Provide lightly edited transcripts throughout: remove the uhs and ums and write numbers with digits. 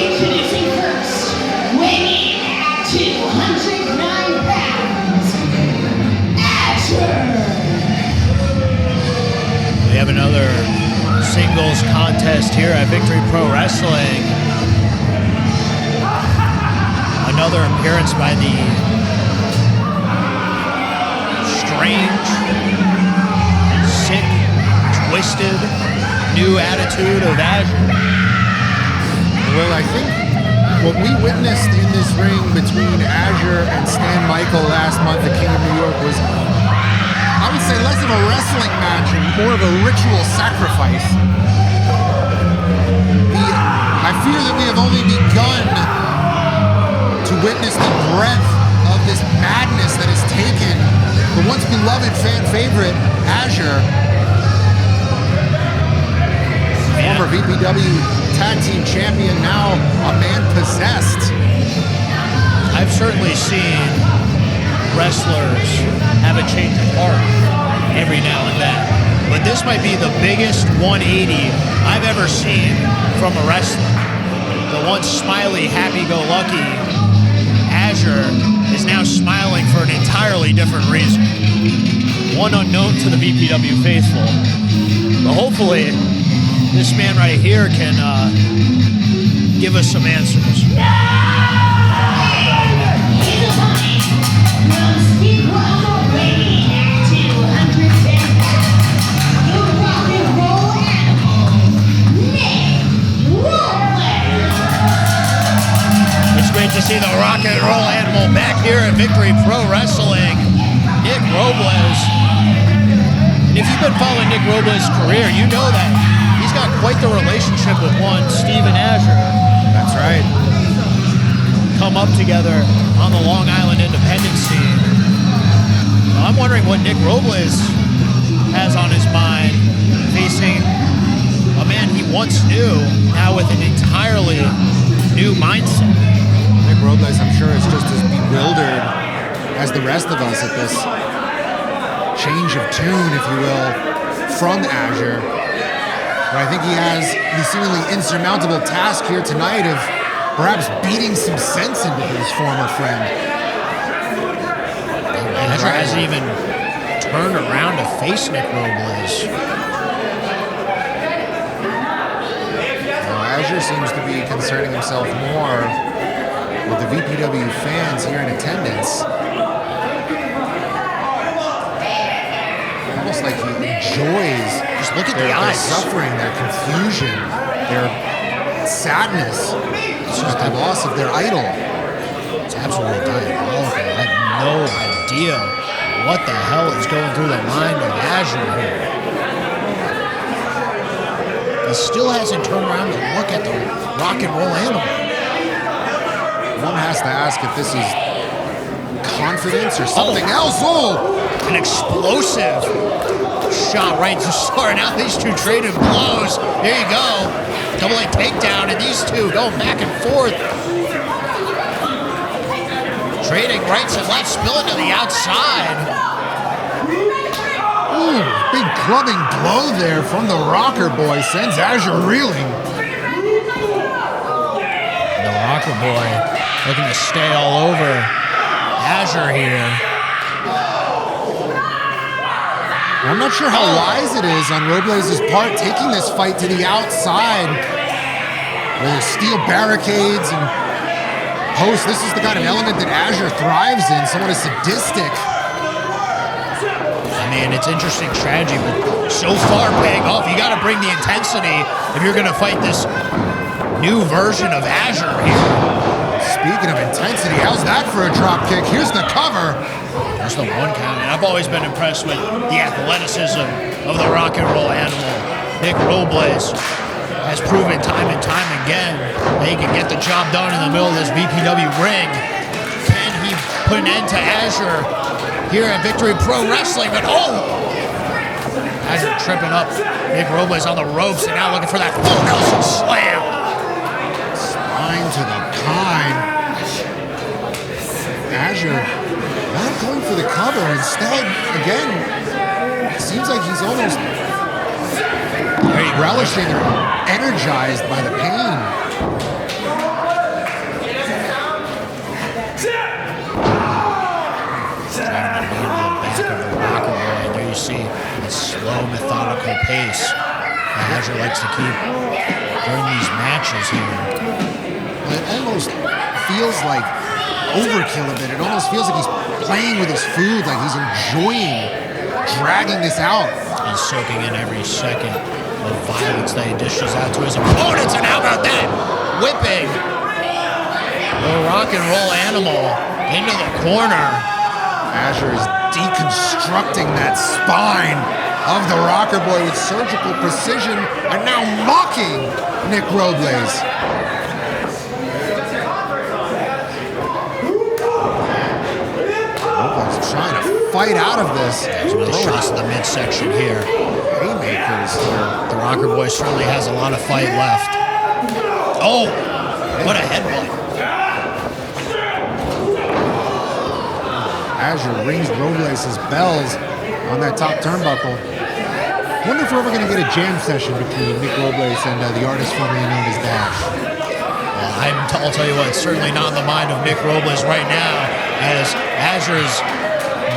Introducing first, weighing at 209 pounds, Azure. We have another singles contest here at Victory Pro Wrestling. Another appearance by the strange, sick, twisted, new attitude of Azure. Well, I think what we witnessed in this ring between Azure and Stan Michael last month at King of New York was, I would say, less of a wrestling match and more of a ritual sacrifice. I fear that we have only begun to witness the breadth of this madness that has taken the once beloved fan favorite, Azure, former VPW tag team champion, now a man possessed. I've certainly seen wrestlers have a change of heart every now and then, but this might be the biggest 180 I've ever seen from a wrestler. The once smiley, happy-go-lucky Azure is now smiling for an entirely different reason. One unknown to the VPW faithful. But hopefully, this man right here can give us some answers. It's great to see the rock and roll animal back here at Victory Pro Wrestling. Nick Robles. And if you've been following Nick Robles' career, you know that he's got quite the relationship with one Steven Azure. That's right. Come up together on the Long Island independent scene. I'm wondering what Nick Robles has on his mind facing a man he once knew, now with an entirely new mindset. Nick Robles, I'm sure, is just as bewildered as the rest of us at this change of tune, if you will, from Azure. But I think he has the seemingly insurmountable task here tonight of perhaps beating some sense into his former friend. Azure hasn't even turned around to face Nick Robles. Azure seems to be concerning himself more with the VPW fans here in attendance. Almost like he enjoys Just look at their the eyes. suffering, their confusion, their sadness. It's just the loss of their idol. It's absolutely diabolical. I have no idea what the hell is going through the mind of Azure here. He still hasn't turned around to look at the rock and roll animal. One has to ask if this is confidence or something else. Oh! An explosive shot right to start. Now these two trading blows. There you go. Double A takedown, and these two going back and forth. Trading rights and lefts, spilling to the outside. Ooh, big clubbing blow there from the Rocker Boy. Sends Azure reeling. The Rocker Boy looking to stay all over Azure here. I'm not sure how wise it is on Robles' part taking this fight to the outside where there's steel barricades and posts. This is the kind of element that Azure thrives in, somewhat as sadistic. I mean, it's interesting strategy, but so far paying off. You got to bring the intensity if you're going to fight this new version of Azure here. Speaking of intensity, how's that for a drop kick? Here's the cover. There's the one count, and I've always been impressed with the athleticism of the rock and roll animal. Nick Robles has proven time and time again that he can get the job done in the middle of this VPW ring. Can he put an end to Azure here at Victory Pro Wrestling? But Azure tripping up Nick Robles on the ropes, and now looking for that full Nelson slam. Spine to the pine. Azure not going for the cover. Instead, again, it seems like he's almost relishing or energized by the pain. And there you see the slow, methodical pace that Azure likes to keep during these matches here. It almost feels like overkill a bit. It almost feels like he's playing with his food, like he's enjoying dragging this out. He's soaking in every second of violence that he dishes out to his opponents. And how about that? Whipping the rock and roll animal into the corner. Azure is deconstructing that spine of the Rocker Boy with surgical precision and now mocking Nick Robles. Robles trying to fight out of this. There's really shots to the midsection here. Haymakers here. The Rocker Boy certainly has a lot of fight left. Oh, what a headbutt. Azure rings Robles' bells on that top turnbuckle. Wonder if we're ever going to get a jam session between Nick Robles and the artist formerly known as Dash. Well, I'll tell you what, it's certainly not in the mind of Nick Robles right now, as Azure's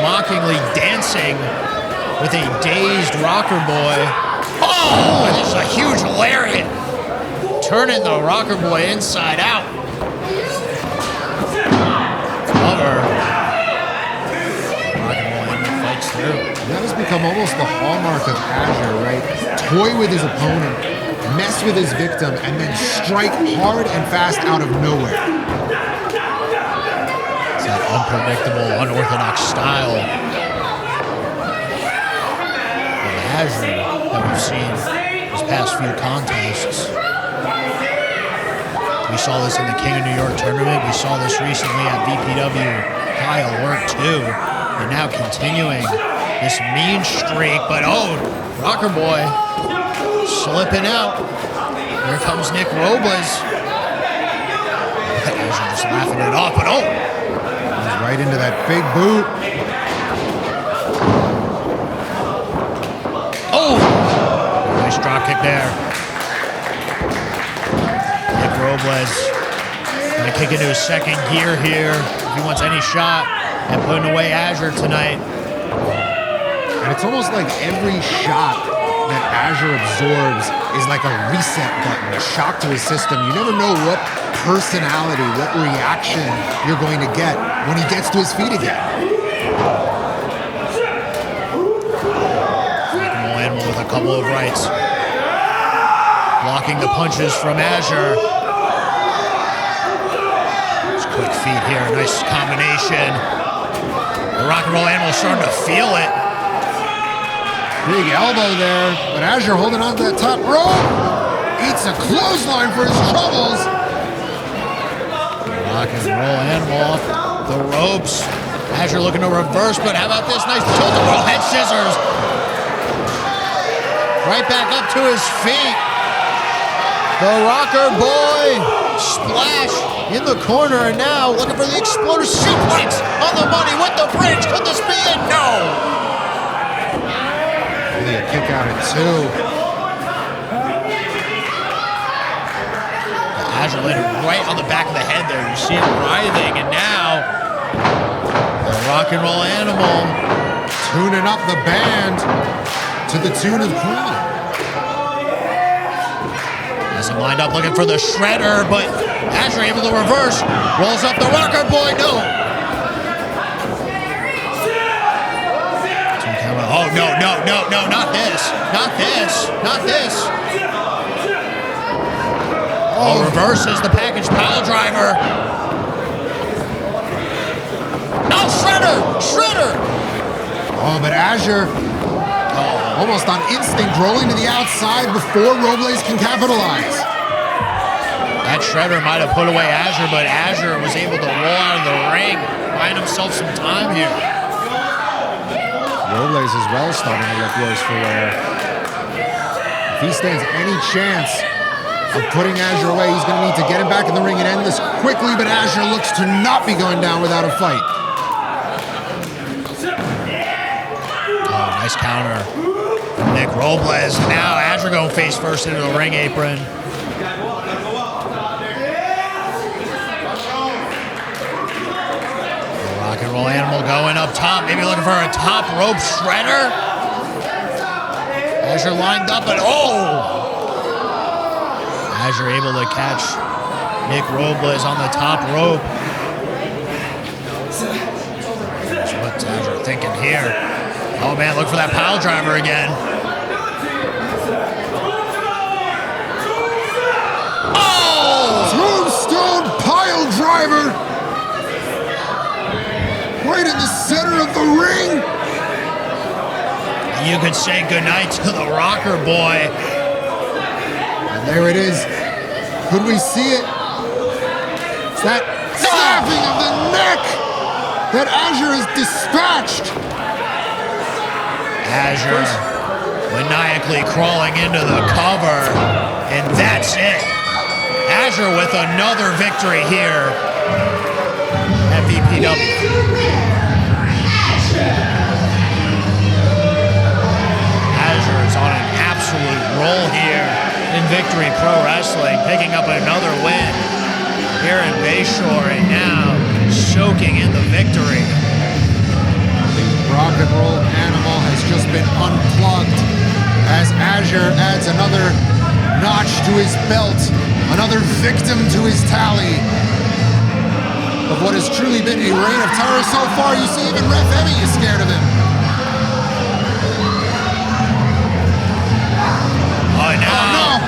mockingly dancing with a dazed Rocker Boy. Oh, this is a huge lariat, turning the Rocker Boy inside out. Cover. That has become almost the hallmark of Azure, right? Toy with his opponent, mess with his victim, and then strike hard and fast out of nowhere. It's that unpredictable, unorthodox style of Azure that we've seen these past few contests. We saw this in the King of New York tournament. We saw this recently at VPW High Alert 2. And now continuing this mean streak, but oh, Rocker Boy slipping out. Here comes Nick Robles. Azure just laughing it off, but oh! He's right into that big boot. Oh! Nice drop kick there. Nick Robles gonna kick into his second gear here if he wants any shot and putting away Azure tonight. And it's almost like every shot that Azure absorbs is like a reset button, a shock to his system. You never know what personality, what reaction you're going to get when he gets to his feet again. Animal with a couple of rights. Blocking the punches from Azure. Quick feet here, nice combination. The Rock and Roll Animal starting to feel it. Big elbow there, but Azure holding on to that top rope. Eats a clothesline for his troubles. Rock and Roll Animal off the ropes. Azure looking to reverse, but how about this nice tilt-a-whirl head scissors? Right back up to his feet. The Rocker Boy splash in the corner, and now looking for the exploder suplex on the money with the bridge. Could this be it? No. Really a kick out at 2. Azure landed right on the back of the head there. You see him writhing, and now the Rock and Roll Animal tuning up the band to the tune of Queen. Has him lined up looking for the shredder, but Azure able to reverse. Rolls up the Rocker Boy. No. Oh, no, not this. Not this. Not this. Oh, reverses the package pile driver. No, shredder. Oh, but Azure almost on instinct rolling to the outside before Robles can capitalize. That shredder might have put away Azure, but Azure was able to roll out of the ring, buying himself some time here. Robles as well starting to look worse for wear. If he stands any chance of putting Azure away. He's going to need to get him back in the ring and end this quickly, but Azure looks to not be going down without a fight. Oh, nice counter from Nick Robles. Now Azure going face first into the ring apron. The rock and roll animal going up top, maybe looking for a top rope shredder. Azure lined up and Azure able to catch Nick Robles on the top rope. What's Azure thinking here? Oh man, look for that pile driver again. Oh! Tombstone pile driver! Right in the center of the ring! You could say goodnight to the rocker boy. And there it is. Could we see it? It's that snapping of the neck that Azure has dispatched. Azure maniacally crawling into the cover, and that's it. Azure with another victory here at VPW. Azure is on an absolute roll here in Victory Pro Wrestling, picking up another win here in Bayshore, and now soaking in the victory. Rock and roll animal has just been unplugged as Azure adds another notch to his belt, another victim to his tally of what has truly been a reign of terror so far. You see, even Ref Emmy is scared of him. Oh no!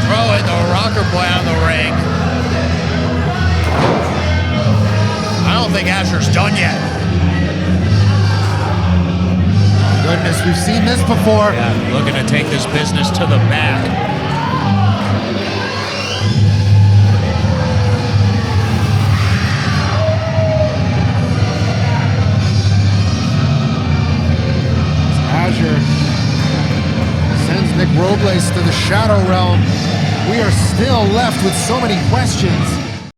Throw it, the rocker boy on the ring. I don't think Azure's done yet. Goodness, we've seen this before. Yeah, looking to take this business to the back. Azure sends Nick Robles to the Shadow Realm. We are still left with so many questions.